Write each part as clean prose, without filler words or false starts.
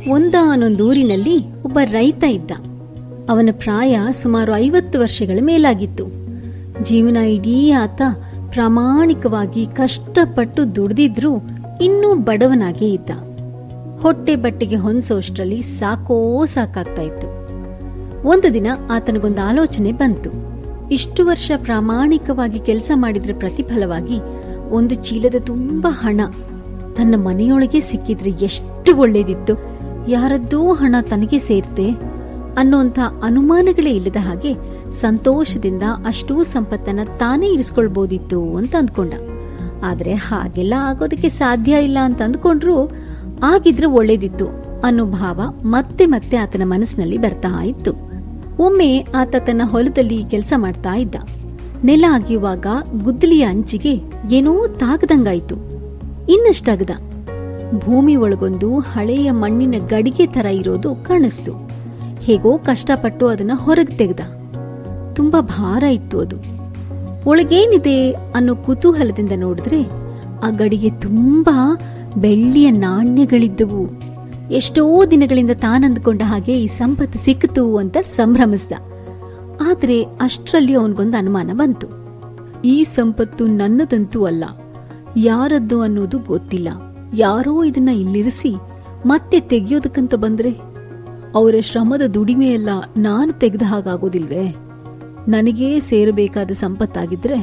ಒಂದಾನೊಂದೂರಿನಲ್ಲಿ ಒಬ್ಬ ರೈತ ಇದ್ದ. ಅವನ ಪ್ರಾಯ ಸುಮಾರು 50 ವರ್ಷಗಳ ಮೇಲಾಗಿತ್ತು. ಜೀವನ ಇಡೀ ಆತ ಪ್ರಾಮಾಣಿಕವಾಗಿ ಕಷ್ಟಪಟ್ಟು ದುಡಿದಿದ್ರೂ ಇನ್ನೂ ಬಡವನಾಗೇ ಇದ್ದ. ಹೊಟ್ಟೆ ಬಟ್ಟೆಗೆ ಹೊಂದಿಸೋಷ್ಟ್ರಲ್ಲಿ ಸಾಕಾಗ್ತಾ ಇತ್ತು. ಒಂದು ದಿನ ಆತನಿಗೊಂದು ಆಲೋಚನೆ ಬಂತು. ಇಷ್ಟು ವರ್ಷ ಪ್ರಾಮಾಣಿಕವಾಗಿ ಕೆಲಸ ಮಾಡಿದ್ರೆ ಪ್ರತಿಫಲವಾಗಿ ಒಂದು ಚೀಲದ ತುಂಬಾ ಹಣ ತನ್ನ ಮನೆಯೊಳಗೆ ಸಿಕ್ಕಿದ್ರೆ ಎಷ್ಟು ಒಳ್ಳೇದಿತ್ತು. ಯಾರದ್ದೋ ಹಣ ತನಗೆ ಸೇರ್ತೆ ಅನ್ನೋಂಥ ಅನುಮಾನಗಳೇ ಇಲ್ಲದ ಹಾಗೆ ಸಂತೋಷದಿಂದ ಅಷ್ಟೂ ಸಂಪತ್ತನ್ನ ತಾನೇ ಇರಿಸ್ಕೊಳ್ಬೋದಿತ್ತು ಅಂತ ಅಂದ್ಕೊಂಡ. ಆದ್ರೆ ಹಾಗೆಲ್ಲ ಆಗೋದಕ್ಕೆ ಸಾಧ್ಯ ಇಲ್ಲ ಅಂತ ಅಂದ್ಕೊಂಡ್ರು ಆಗಿದ್ರೆ ಒಳ್ಳೇದಿತ್ತು ಅನ್ನೋ ಭಾವ ಮತ್ತೆ ಮತ್ತೆ ಆತನ ಮನಸ್ಸಿನಲ್ಲಿ ಬರ್ತಾ ಇತ್ತು. ಒಮ್ಮೆ ಆತ ತನ್ನ ಹೊಲದಲ್ಲಿ ಕೆಲಸ ಮಾಡ್ತಾ ಇದ್ದ. ನೆಲ ಅಗಿಯುವಾಗ ಗುದ್ದಲಿಯ ಅಂಚಿಗೆ ಏನೋ ತಾಗದಂಗಾಯ್ತು. ಇನ್ನಷ್ಟಾಗದ ಭೂಮಿ ಒಳಗೊಂದು ಹಳೆಯ ಮಣ್ಣಿನ ಗಡಿಗೆ ತರ ಇರೋದು ಕಾಣಿಸ್ತು. ಹೇಗೋ ಕಷ್ಟಪಟ್ಟು ಅದನ್ನ ಹೊರಗೆ ತೆಗೆದ. ತುಂಬಾ ಭಾರ ಇತ್ತು ಅದು. ಒಳಗೇನಿದೆ ಅನ್ನೋ ಕುತೂಹಲದಿಂದ ನೋಡಿದ್ರೆ ಆ ಗಡಿಗೆ ತುಂಬಾ ಬೆಳ್ಳಿಯ ನಾಣ್ಯಗಳಿದ್ದವು. ಎಷ್ಟೋ ದಿನಗಳಿಂದ ತಾನಂದುಕೊಂಡ ಹಾಗೆ ಈ ಸಂಪತ್ತು ಸಿಕ್ಕಿತು ಅಂತ ಸಂಭ್ರಮಿಸಿದ. ಆದ್ರೆ ಅಷ್ಟರಲ್ಲಿ ಅವನಿಗೊಂದು ಅನುಮಾನ ಬಂತು. ಈ ಸಂಪತ್ತು ನನ್ನದಂತೂ ಅಲ್ಲ, ಯಾರದ್ದು ಅನ್ನೋದು ಗೊತ್ತಿಲ್ಲ. ಯಾರೋ ಇದನ್ನ ಇಲ್ಲಿರಿಸಿ ಮತ್ತೆ ತೆಗೆಯೋದಕ್ಕಂತ ಬಂದ್ರೆ ಅವರ ಶ್ರಮದ ದುಡಿಮೆಯೆಲ್ಲ ನಾನು ತೆಗೆದ ಹಾಗಾಗೋದಿಲ್ವೇ? ನನಗೇ ಸೇರಬೇಕಾದ ಸಂಪತ್ತಾಗಿದ್ರೆ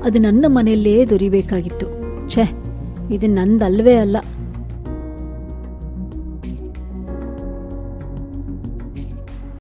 ಅದು ನನ್ನ ಮನೆಯಲ್ಲೇ ದೊರಿಬೇಕಾಗಿತ್ತು. ಛೇ, ಇದು ನಂದಲ್ವೇ ಅಲ್ಲ